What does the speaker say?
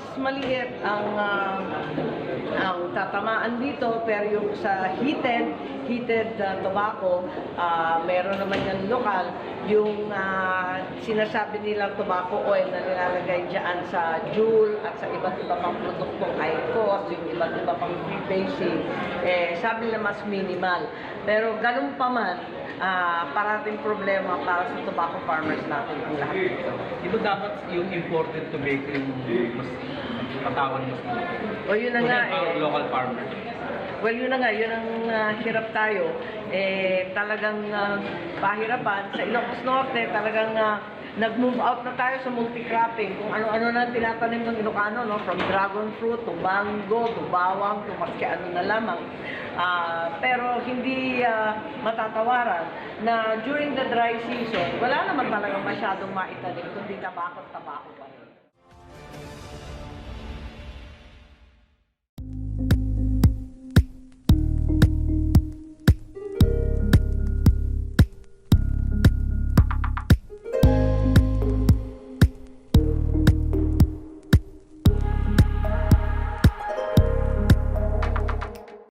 mas maliit ang tatamaan dito, pero yung sa heated tobacco, meron naman yung lokal, yung sinasabi nilang tobacco oil na nilalagay dyan sa Juul at sa iba't iba pang produktong IQOS, yung iba't iba pang freebasing, sabi nila mas minimal. Pero ganun pa man, parating problema para sa tobacco farmers natin ang lahat nito. Di ba dapat yung imported tobacco yung mas patawan mas O yun na nga local farmer? Well, yun na nga, yun ang hirap tayo. Talagang pahirapan. Sa Ilocos Norte, talagang nag-move out na tayo sa multi-cropping. Kung ano-ano na tinatanim ng Ilocano, no? From dragon fruit, to mango, to bawang, to maski ano na lamang. Pero hindi matatawaran na during the dry season, wala naman talagang masyadong maitanim, kundi tabako pa rin.